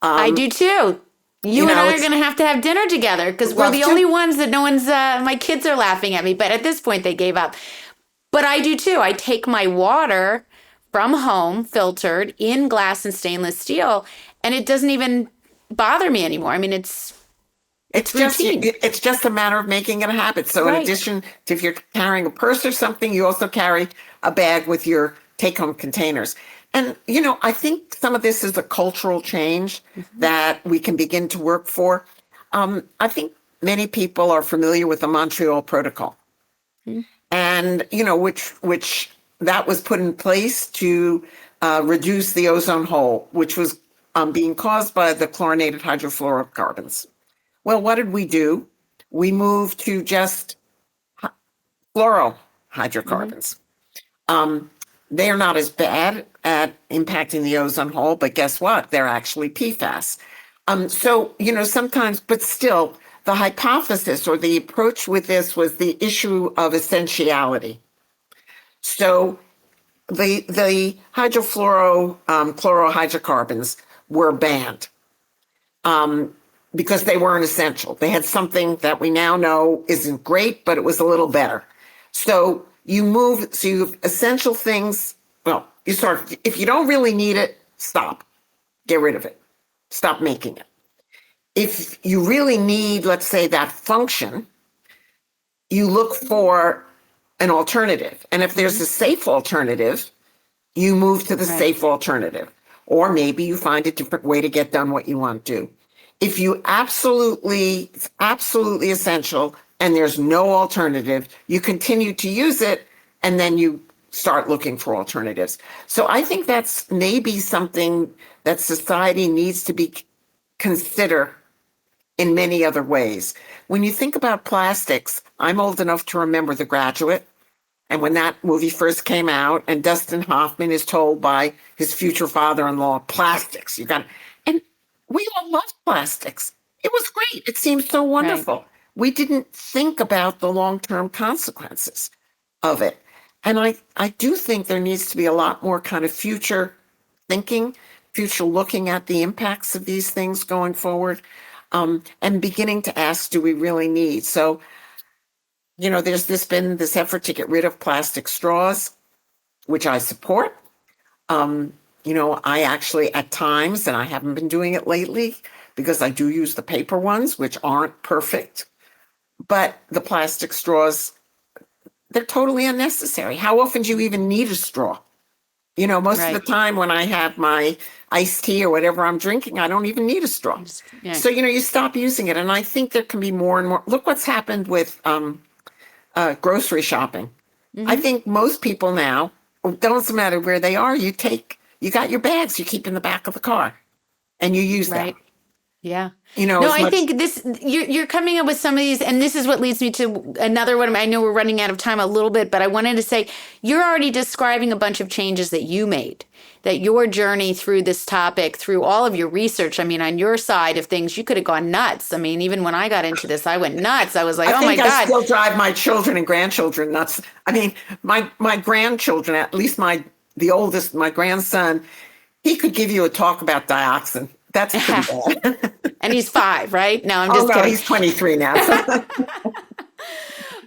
I do too. You and I are going to have dinner together because we're the only ones that my kids are laughing at me, but at this point they gave up. But I do too. I take my water from home, filtered in glass and stainless steel, and it doesn't even bother me anymore. It's just a matter of making it a habit. So in addition to if you're carrying a purse or something, you also carry a bag with your take-home containers. And, I think some of this is a cultural change that we can begin to work for. I think many people are familiar with the Montreal Protocol. And, which that was put in place to reduce the ozone hole, which was being caused by the chlorinated hydrofluorocarbons. Well, what did we do? We moved to just fluorohydrocarbons. They are not as bad at impacting the ozone hole, but guess what? They're actually PFAS. Sometimes, but still, the hypothesis or the approach with this was the issue of essentiality. So the chlorohydrocarbons were banned because they weren't essential. They had something that we now know isn't great, but it was a little better. So you have essential things. Well, if you don't really need it, stop. Get rid of it. Stop making it. If you really need, let's say, that function, you look for an alternative. And if there's a safe alternative, you move to the safe alternative. Or maybe you find a different way to get done what you want to do. If you absolutely essential and there's no alternative, you continue to use it and then you start looking for alternatives. So I think that's maybe something that society needs to consider in many other ways. When you think about plastics, I'm old enough to remember The Graduate. And when that movie first came out and Dustin Hoffman is told by his future father-in-law, plastics, and we all loved plastics. It was great. It seemed so wonderful. Right. We didn't think about the long-term consequences of it. And I do think there needs to be a lot more kind of future thinking, future looking at the impacts of these things going forward, and beginning to ask, do we really need? So there's been this effort to get rid of plastic straws, which I support. I actually at times, and I haven't been doing it lately because I do use the paper ones, which aren't perfect, but the plastic straws, they're totally unnecessary. How often do you even need a straw? Most of the time when I have my iced tea or whatever I'm drinking, I don't even need a straw. Yeah. So, you stop using it. And I think there can be more and more. Look what's happened with grocery shopping. I think most people now, it doesn't matter where they are, you got your bags you keep in the back of the car and you use Right. them. Yeah. No, I think you're coming up with some of these, and this is what leads me to another one. I know we're running out of time a little bit, but I wanted to say you're already describing a bunch of changes that you made, that your journey through this topic, through all of your research. I mean, on your side of things, you could have gone nuts. I mean, even when I got into this, I went nuts. I was like, oh my God. I still drive my children and grandchildren nuts. I mean, my grandchildren, at least the oldest, my grandson, he could give you a talk about dioxin. That's pretty bad. And he's 5, right? No, I'm just kidding. He's 23 now.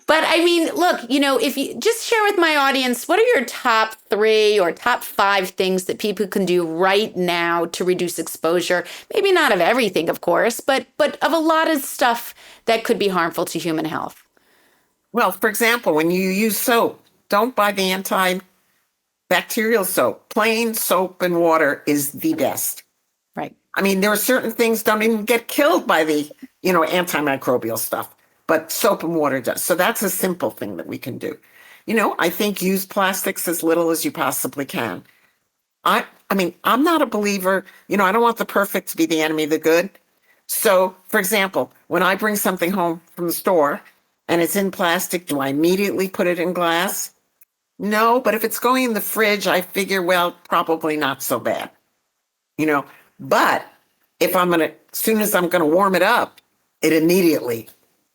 But I mean, look, if you just share with my audience, what are your top 3 or top 5 things that people can do right now to reduce exposure? Maybe not of everything, of course, but of a lot of stuff that could be harmful to human health. Well, for example, when you use soap, don't buy the antibacterial soap. Plain soap and water is the best. Right. I mean, there are certain things don't even get killed by the, antimicrobial stuff, but soap and water does. So that's a simple thing that we can do. I think use plastics as little as you possibly can. I mean, I'm not a believer, I don't want the perfect to be the enemy of the good. So, for example, when I bring something home from the store and it's in plastic, do I immediately put it in glass? No, but if it's going in the fridge, I figure, well, probably not so bad, But if as soon as I'm going to warm it up, it immediately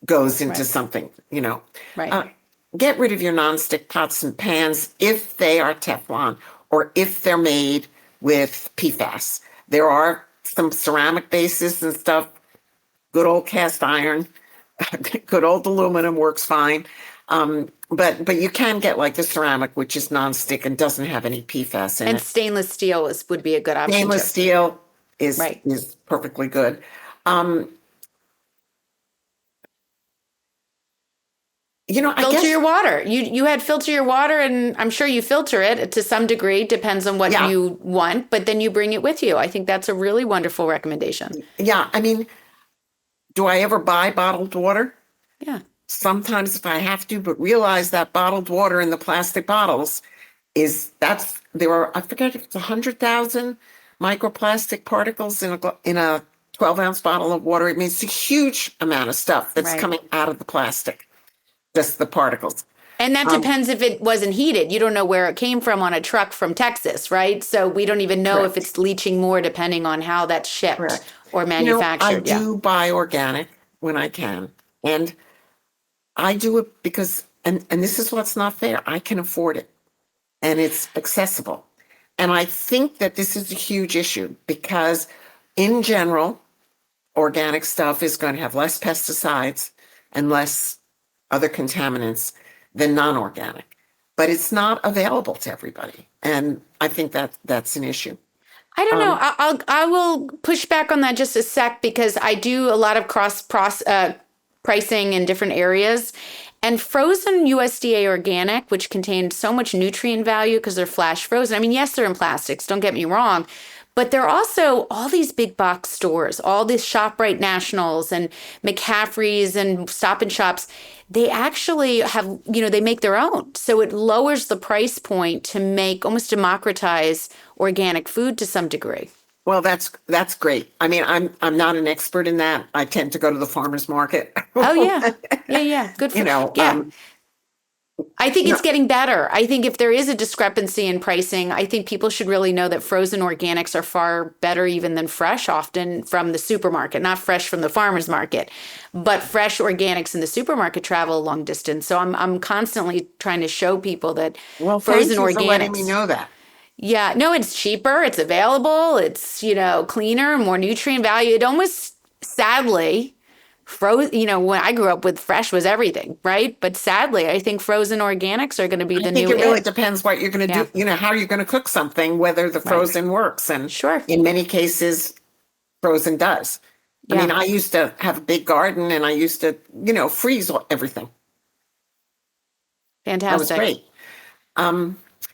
goes into something, Right. Get rid of your nonstick pots and pans if they are Teflon or if they're made with PFAS. There are some ceramic bases and stuff. Good old cast iron, good old aluminum works fine. But you can get like the ceramic, which is nonstick and doesn't have any PFAS in it. And stainless steel would be a good option. Stainless steel is perfectly good. Filter your water. You had filter your water, and I'm sure you filter it to some degree, depends on what you want, but then you bring it with you. I think that's a really wonderful recommendation. Yeah. I mean, do I ever buy bottled water? Yeah. Sometimes if I have to, but realize that bottled water in the plastic bottles there are, I forget if it's 100,000 microplastic particles in a 12-ounce bottle of water. It means it's a huge amount of stuff that's coming out of the plastic, just the particles. And that depends if it wasn't heated. You don't know where it came from on a truck from Texas, right? So we don't even know if it's leaching more depending on how that's shipped or manufactured. I do buy organic when I can. And I do it because, and this is what's not fair, I can afford it. And it's accessible. And I think that this is a huge issue because in general, organic stuff is going to have less pesticides and less other contaminants than non-organic. But it's not available to everybody. And I think that's an issue. I don't know. I will push back on that just a sec because I do a lot of pricing in different areas. And frozen USDA organic, which contain so much nutrient value because they're flash frozen. I mean, yes, they're in plastics, don't get me wrong, but they're also all these big box stores, all these ShopRite Nationals and McCaffrey's and Stop and Shops. They actually have, they make their own. So it lowers the price point to almost democratize organic food to some degree. Well, that's great. I mean, I'm not an expert in that. I tend to go to the farmer's market. Oh yeah. Good for I think it's getting better. I think if there is a discrepancy in pricing, I think people should really know that frozen organics are far better even than fresh, often from the supermarket, not fresh from the farmer's market, but fresh organics in the supermarket travel a long distance. So I'm constantly trying to show people that frozen organics. For letting me know that. Yeah, no, it's cheaper, it's available, it's, cleaner, more nutrient value. It almost, sadly, when I grew up with fresh was everything, right? But sadly, I think frozen organics are going to be I the think new it really it. depends what you're going to Yeah, do, how you're going to cook something, whether the right. frozen works. And Sure. in many cases, frozen does. I mean, Yeah, I used to have a big garden and I used to, freeze everything. That was fantastic. great.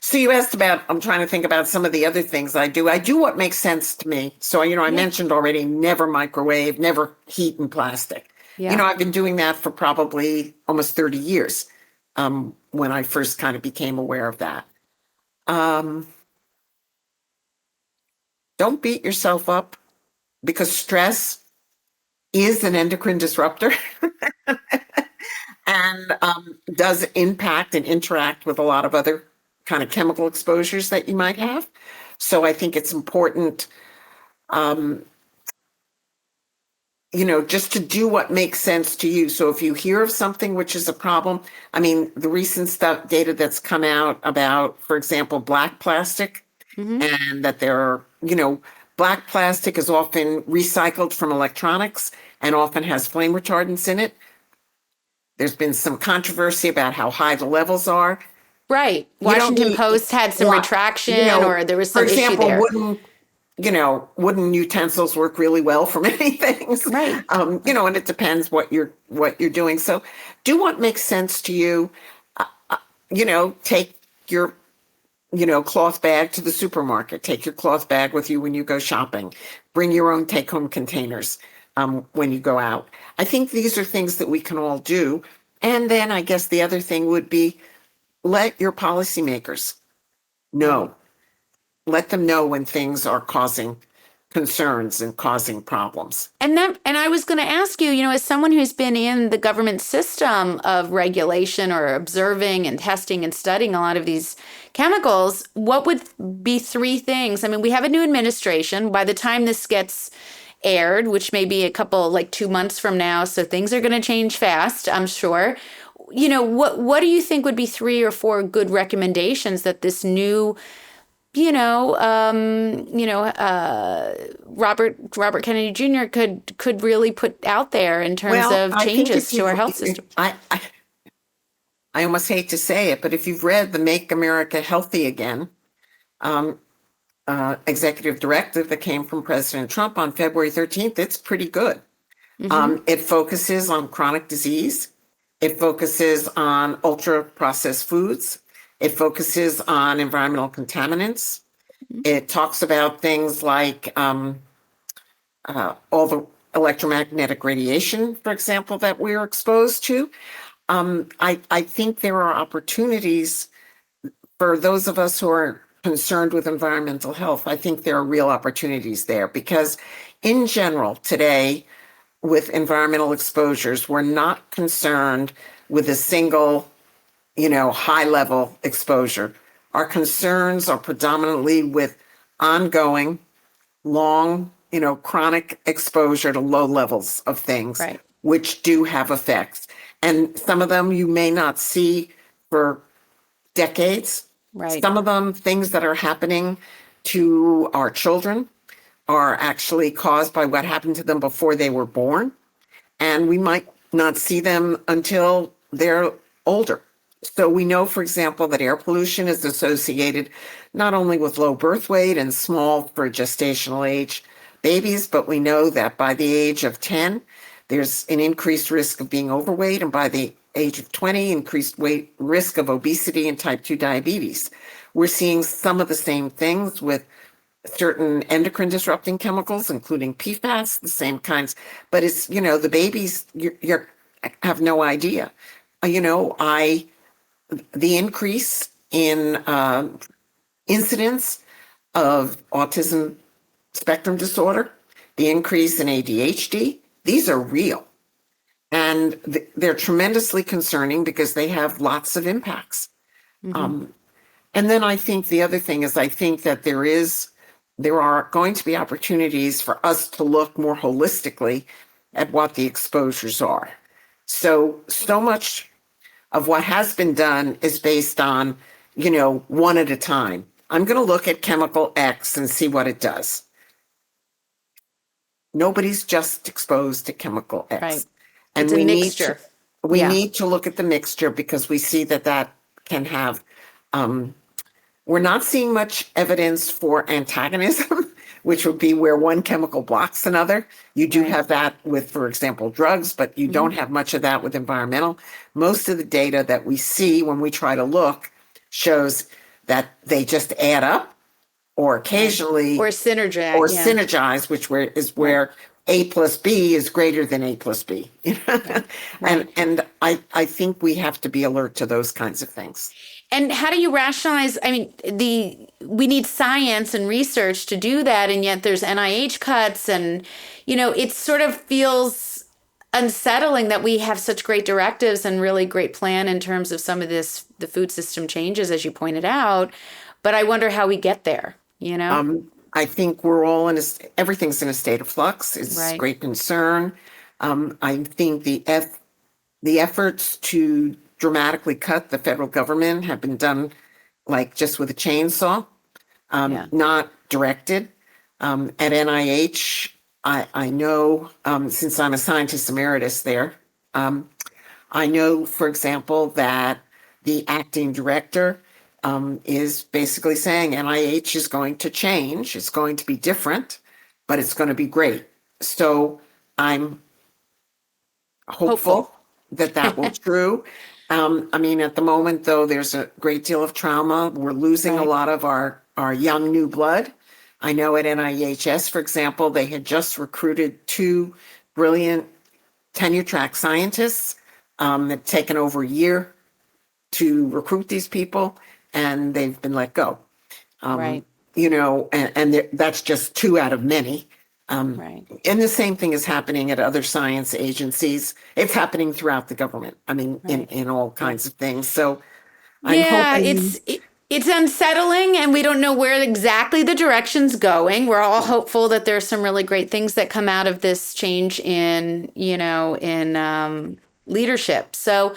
So you asked about, I'm trying to think about some of the other things I do. I do what makes sense to me. So, I Yeah, mentioned already, never microwave, never heat in plastic. yeah. I've been doing that for probably almost 30 years, when I first kind of became aware of that. Um, don't beat yourself up because stress is an endocrine disruptor and does impact and interact with a lot of other kind of chemical exposures that you might have. So I think it's important, just to do what makes sense to you. So if you hear of something which is a problem, I mean, the recent data that's come out about, for example, black plastic, Hmm. and that there are, black plastic is often recycled from electronics and often has flame retardants in it. There's been some controversy about how high the levels are. Right. You don't Washington need, Post had some what, retraction, or there was for some issue example, there. wooden utensils work really well for many things. Right. And it depends what you're doing. So do what makes sense to you. Take your, cloth bag to the supermarket. Take your cloth bag with you when you go shopping. Bring your own take-home containers, when you go out. I think these are things that we can all do. And then I guess the other thing would be let your policymakers Right. know. Let them know when things are causing concerns and causing problems. And I was going to ask you, as someone who's been in the government system of regulation or observing and testing and studying a lot of these chemicals, what would be three things? I mean, we have a new administration. By the time this gets aired, which may be a couple, like 2 months from now, so things are going to change fast, I'm sure. What do you think would be three or four good recommendations that this new Robert Kennedy Jr. could really put out there in terms Well, of I think changes if to you, our health system. I almost hate to say it, but if you've read the Make America Healthy Again executive directive that came from President Trump on February 13th, it's pretty good. Hmm. It focuses on chronic disease. It focuses on ultra processed foods. It focuses on environmental contaminants. It talks about things like all the electromagnetic radiation, for example, that we're exposed to. I think there are opportunities for those of us who are concerned with environmental health. I think there are real opportunities there because, in general, today, with environmental exposures, we're not concerned with a single, high level exposure. Our concerns are predominantly with ongoing, long, chronic exposure to low levels of things, Right. which do have effects. And some of them you may not see for decades. Right. Some of them, things that are happening to our children, are actually caused by what happened to them before they were born. And we might not see them until they're older. So we know, for example, that air pollution is associated not only with low birth weight and small for gestational age babies, but we know that by the age of 10, there's an increased risk of being overweight, and by the age of 20, increased risk of obesity and type 2 diabetes. We're seeing some of the same things with certain endocrine disrupting chemicals, including PFAS, the same kinds. But it's, the babies, you have no idea. The increase in incidence of autism spectrum disorder, the increase in ADHD, these are real. And they're tremendously concerning because they have lots of impacts. Hmm. And then I think the other thing is I think that there are going to be opportunities for us to look more holistically at what the exposures are. So much of what has been done is based on, one at a time. I'm going to look at chemical X and see what it does. Nobody's just exposed to chemical Right. X. And It's a we mixture. we Yeah. need to look at the mixture because we see that can have, we're not seeing much evidence for antagonism, which would be where one chemical blocks another. You do Right. have that with, for example, drugs, but you don't have much of that with environmental. Most of the data that we see when we try to look shows that they just add up or occasionally Or synergy. or Yeah. synergize, is where A plus B is greater than A plus B. Right. And I think we have to be alert to those kinds of things. And how do you rationalize? I mean, we need science and research to do that, and yet there's NIH cuts, and it sort of feels unsettling that we have such great directives and really great plan in terms of some of the food system changes, as you pointed out. But I wonder how we get there. I think we're all everything's in a state of flux. It's Right. great concern. I think the efforts to dramatically cut the federal government have been done like just with a chainsaw, Yeah. not directed. At NIH, I know, since I'm a scientist emeritus there, I know, for example, that the acting director is basically saying NIH is going to change. It's going to be different, but it's going to be great. So I'm hopeful that will true. I mean, at the moment, though, there's a great deal of trauma. We're losing a Right. lot of our young new blood. I know at NIEHS, for example, they had just recruited 2 brilliant tenure track scientists. It's taken over a year to recruit these people, and they've been let go. Right. And that's just 2 out of many. Right. And the same thing is happening at other science agencies. It's happening throughout the government. I mean, in all kinds of things. So I'm Yeah, hoping. it's unsettling, and we don't know where exactly the direction's going. We're all hopeful that there's some really great things that come out of this change in leadership. So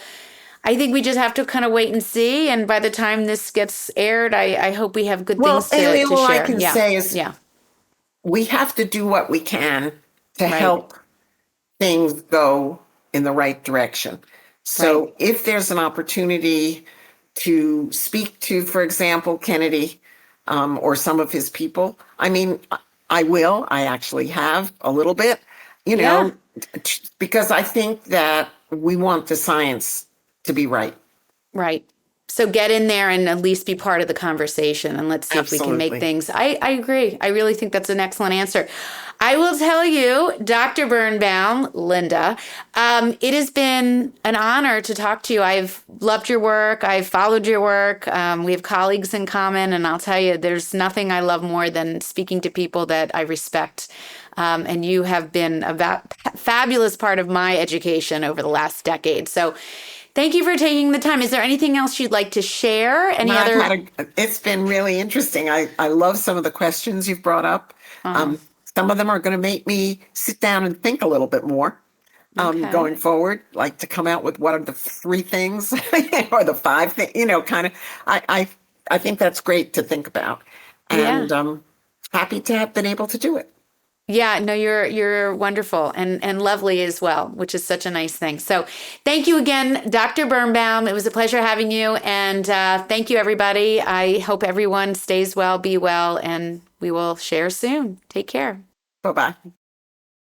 I think we just have to kind of wait and see. And by the time this gets aired, I hope we have good Well, things to Haley, all I share. can Yeah. say is Yeah. we have to do what we can to Right. help things go in the right direction. So Right. if there's an opportunity to speak to, for example, Kennedy, or some of his people, I mean, I will. I actually have a little bit, Yeah. because I think that we want the science to be right. Right. So get in there and at least be part of the conversation, and let's see if we can make Absolutely. things. I agree. I really think that's an excellent answer. I will tell you, Dr. Birnbaum, Linda, it has been an honor to talk to you. I've loved your work. I've followed your work. We have colleagues in common, and I'll tell you, there's nothing I love more than speaking to people that I respect. And you have been a fabulous part of my education over the last decade. So thank you for taking the time. Is there anything else you'd like to share? It's been really interesting. I love some of the questions you've brought up. Some of them are going to make me sit down and think a little bit more, Okay. going forward, like to come out with what are the 3 things or the 5 things, kind of. I think that's great to think about. And happy to have been able to do it. Yeah, no, you're wonderful and lovely as well, which is such a nice thing. So thank you again, Dr. Birnbaum. It was a pleasure having you. And thank you, everybody. I hope everyone stays well, be well, and we will share soon. Take care. Bye-bye.